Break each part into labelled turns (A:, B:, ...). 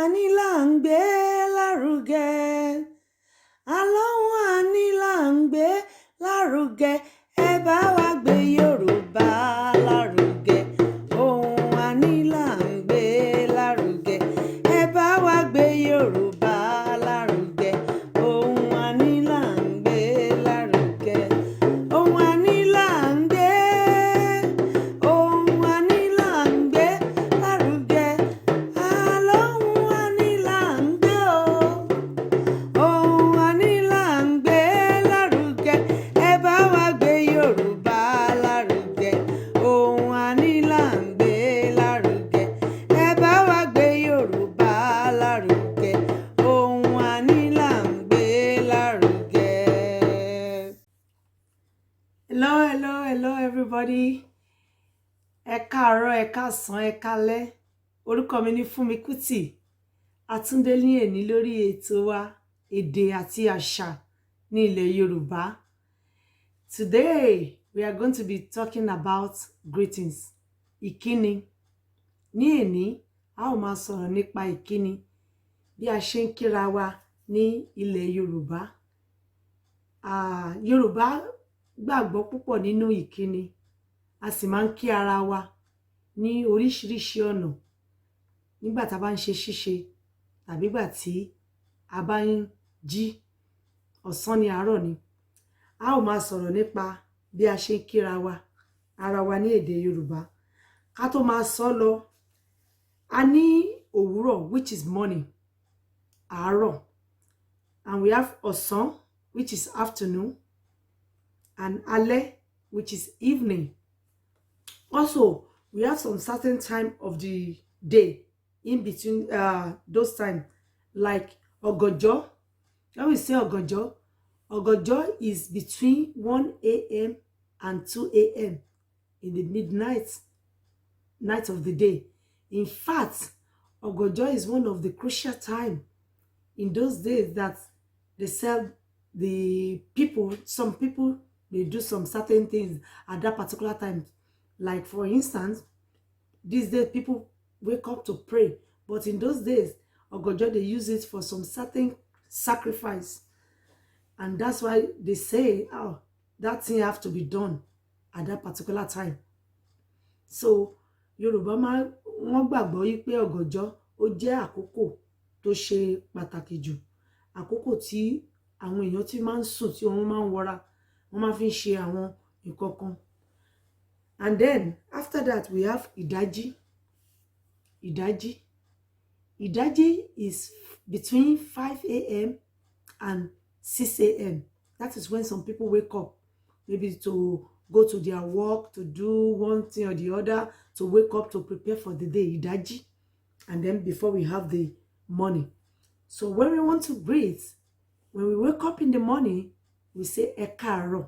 A: àní là ń gbé lárugẹ Ọlọ́run àní là ń gbé lárugẹ ẹ bá wa gbé Yorùbá lárugẹ ohun àní là ń gbé lárugẹ ẹ bá wa gbé Yorùbá lárugẹ ohun àní là ń gbé lárugẹ ohun àní là ń gbé ohun àní là ń gbé lárugẹ Ọlọ́run àní là ń gbé ohun àní là ń gbé lárugẹ ẹ bá wa gbé Yorùbá lárugẹ ohun àní là ń gbé lárugẹ ẹ bá wa gbé Yorùbá lárugẹ ohun àní là ń gbé lárugẹ. Hello everybody. Ẹ káàárọ̀, ẹ káàsán, ẹ káalẹ́. Orúkọ mi ni Fúnmi Kútì. Àtúndé ní èní lórí ètò wa èdè àti àṣà ní ilẹ̀ Yorùbá. Today we are going to be talking about greetings. Ìkíni. Ní èní a ó máa sọ̀rọ̀ nípa ìkíni bí a ṣe ń kíra wa ní ilẹ̀ Yorùbá. Yorùbá gbàgbọ́ púpọ̀ nínú ìkíni. A sì máa ń kí ara wa ní oríṣiríṣi ọ̀nà nígbà tá a bá ń ṣe ṣíṣe tàbí ìgbà tí a bá ń jí ọ̀sán ní àárọ̀ ni. A ó máa sọ̀rọ̀ nípa bí a ṣe ń kíra wa ara wa ní èdè Yorùbá. Ká tó máa sọ lọ, a ní òwúrọ̀ which is morning, àárọ̀, and we have ọ̀sán which is afternoon, and alẹ́ which is evening. Also, we have some certain time of the day in between those time, like ọ̀gànjọ́. When we say ọ̀gànjọ́, ọ̀gànjọ́ is between 1 a.m. and 2 a.m. in the night of the day. In fact, ọ̀gànjọ́ is one of the crucial time in those days that they sell the people, some people, they do some certain things at that particular time. Like for instance, these days people wake up to pray, but in those days, ọ̀gànjọ́, they use it for some certain sacrifice. And that's why they say, oh, that thing have to be done at that particular time. So, Yorùbá wọ́n gbàgbọ́ yí pé ọ̀gànjọ́ ó jẹ́ àkókò tó ṣe pàtàkì jù. Àkókò tí àwọn èèyàn tí máa ń sùn, tí wọ́n máa ń wọra, wọ́n máa fi ń ṣe àwọn nǹkan kan. And then after that we have ìdájí. Ìdájí. Ìdájí is between 5 a.m. and 6 a.m. That is when some people wake up, maybe to go to their work, to do one thing or the other, to wake up to prepare for the day. Ìdájí. And then before we have the morning. So when we want to greet, when we wake up in the morning, we say ẹ káàárọ̀.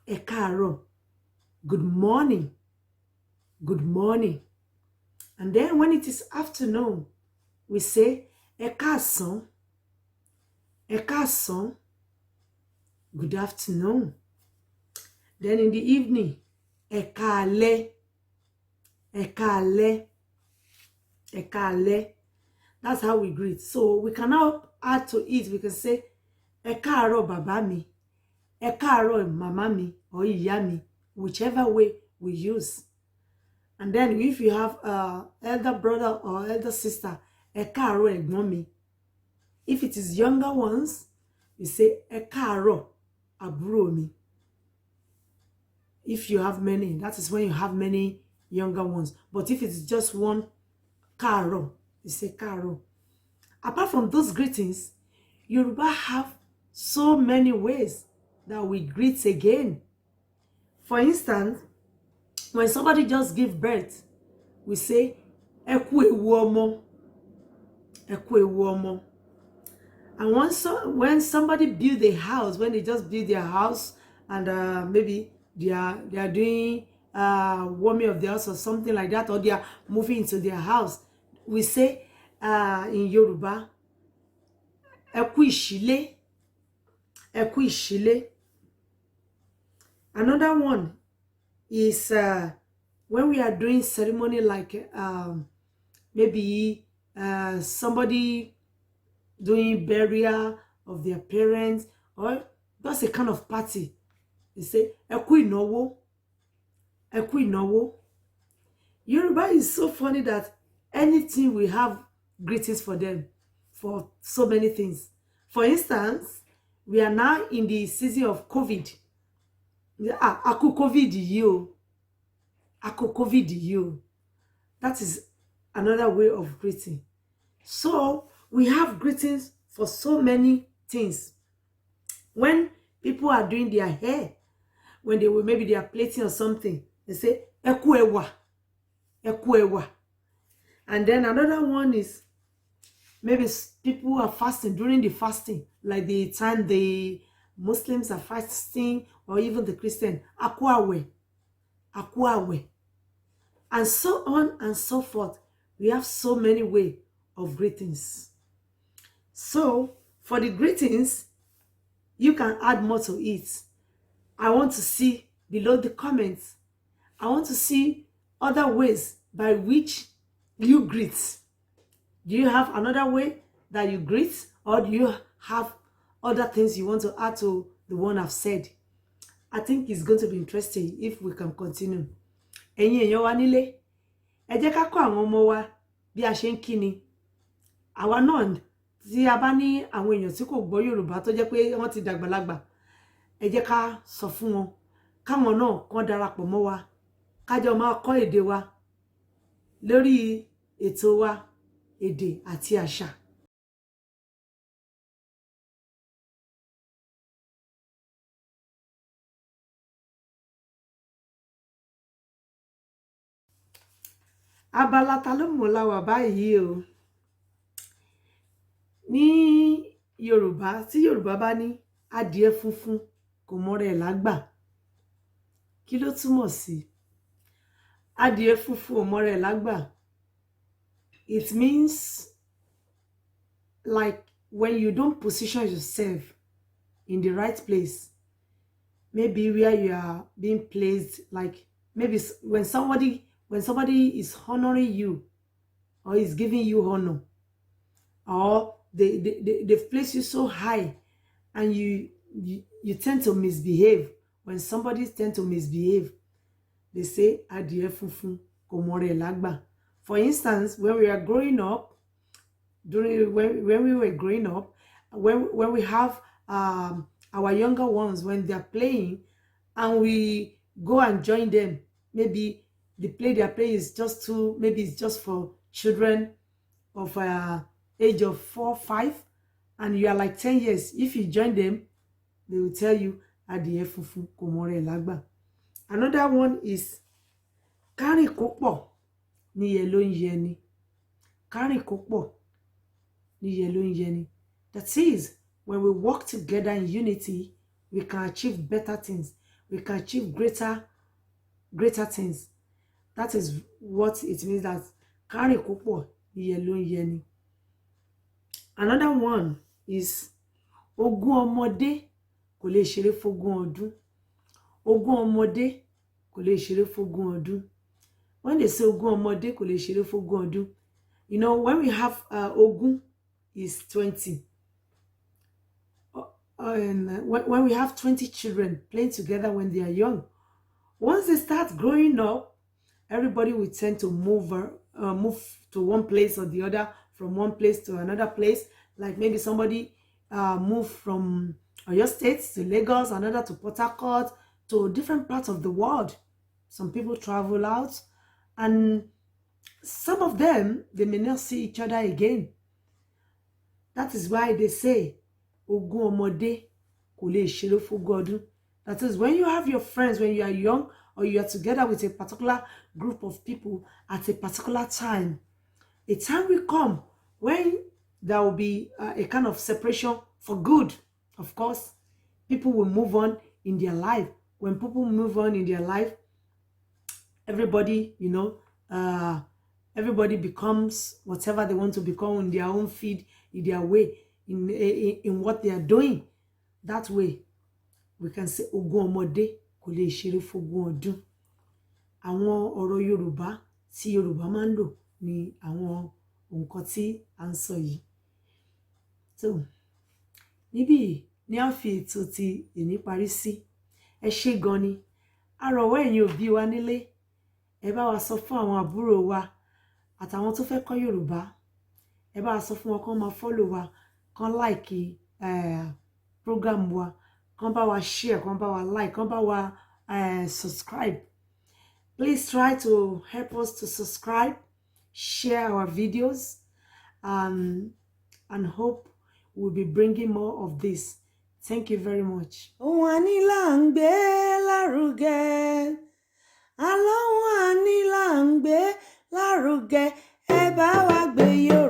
A: Ẹ káàárọ̀. Good morning. Good morning. And then when it is afternoon, we say ẹ káàsán. Ẹ káàsán. Good afternoon. Then in the evening, ẹ káalẹ́. Ẹ káalẹ́. Ẹ káalẹ́. That's how we greet. So we can now add to it. We can say ẹ káàárọ̀ bàbá mi. Ẹ káàárọ̀ màmá mi or ìyá mi, whichever way we use. And then if you have elder brother or elder sister, ẹ káàárọ̀ ẹ̀gbọ́n mi. If it is younger ones, you say ẹ káàárọ̀ àbúrò mi. If you have many, that is when you have many younger ones. But if it's just one, káàárọ̀, you say káàárọ̀. Apart from those greetings, Yoruba have so many ways that we greet again. For instance, when somebody just gives birth, we say ẹ kú ewu ọmọ. Ẹ kú ewu ọmọ. And when somebody build a house, when they just build their house, and maybe they are doing warming of the house or something like that, or they are moving into their house, we say in Yoruba, ẹ kú ìṣílé. Ẹ kú ìṣílé. Another one is when we are doing ceremony like maybe somebody doing burial of their parents, or just a kind of party. They say, ẹ kú ìnáwó, ẹ kú ìnáwó. Yoruba is so funny that anything we have greetings for them for so many things. For instance, we are now in the season of COVID. Aku COVID yìí o. Aku COVID yìí o. That is another way of greeting. So we have greetings for so many things. When people are doing their hair, when maybe they are plating or something, they say ẹ kú ẹwà, ẹ kú ẹwà. And then another one is maybe people are fasting during the fasting, like the time the Muslims are fasting, or even the Christian, aku àwẹ̀, aku àwẹ̀, and so on and so forth. We have so many ways of greetings. So for the greetings, you can add more to it. I want to see below the comments. I want to see other ways by which you greet. Do you have another way that you greet, or do you have other things you want to add to the one I've said? I think it's going to be interesting if we can continue. Ẹ̀yin èèyàn wa nílé, ẹ jẹ́ ká kọ́ àwọn ọmọ wa bí a ṣe ń kí ni. Àwa náà tí a bá ní àwọn èèyàn tí kò gbọ́ Yorùbá tó jẹ́ pé wọ́n ti dàgbàlagbà, ẹ jẹ́ ká sọ fún wọn káwọn náà kàn darapọ̀ mọ́ wa, kájọ máa kọ́ èdè wa lórí ètò wa èdè àti àṣà. Abala ta ló mọ̀ la wà báyìí o. Ní Yorùbá, tí Yorùbá bá ní adìẹ funfun kò mọ̀rẹ̀ lágbà, kí ló túmọ̀ sí? Adìẹ funfun ò mọ̀rẹ̀ lágbà. It means like when you don't position yourself in the right place, maybe where you are being placed, like maybe when somebody is honoring you or is giving you honor, or they've placed you so high and you tend to misbehave. When somebody tend to misbehave, they say adìẹ funfun kò mọ̀rẹ̀ lágbà. For instance, when we are growing up, when we were growing up, when we have our younger ones, when they're playing and we go and join them, maybe the play they're playing is just maybe it's just for children of age of 4, 5, and you are like 10 years. If you join them, they will tell you adìẹ funfun kò mọ̀rẹ̀ lágbà. Another one is kárìn kó pọ̀ níyẹ̀ ló ń yẹni. Kárìn kó pọ̀ níyẹ̀ ló ń yẹni. That is, when we work together in unity, we can achieve better things. We can achieve greater things. That is what it means, that kárìn kó pọ̀ níyẹ̀ ló ń yẹni. Another one is ogún ọmọdé kò lè ṣeré fógún ọdún. Ogún ọmọdé kò lè ṣeré fógún ọdún. When they say ogún ọmọdé kò lè ṣeré fógún ọdún, you know, when we have ogún is 20. And when we have 20 children playing together when they are young, once they start growing up, everybody will tend to move to one place or the other, from one place to another place. Like maybe somebody moved from Oyo State to Lagos, another to Port Harcourt, to different parts of the world. Some people travel out, and some of them, they may not see each other again. That is why they say ogún ọmọdé kò lè ṣeré fógún ọdún. That is, when you have your friends, when you are young, or you are together with a particular group of people at a particular time, a time will come when there will be a kind of separation for good. Of course, people will move on in their life. When people move on in their life, everybody, you know, everybody becomes whatever they want to become in their own field, in their way, in what they are doing. That way, we can say ogún ọmọdé kò lè ṣeré fógún ọdún. Àwọn ọ̀rọ̀ Yorùbá tí Yorùbá máa ń lò ní àwọn nǹkan tí à ń sọ yìí. So níbí ni a fi ètò ti èní parí sí. Ẹ ṣé gan ni. A rọ̀wọ́ ẹ̀yin òbí wa nílé, ẹ bá wa sọ fún àwọn àbúrò wa àtàwọn tó fẹ́ kọ́ Yorùbá, ẹ bá wa sọ fún wọn kán máa follow wa, kán like program wa, kán bá wa share, kán bá wa like, kán bá wa subscribe. Please try to help us to subscribe, share our videos, and hope we'll be bringing more of this. Thank you very much. Ohun àní là ń gbé lárugẹ. Àlọ́ ohun àní là ń gbé lárugẹ. Ẹ bá wa gbé yó.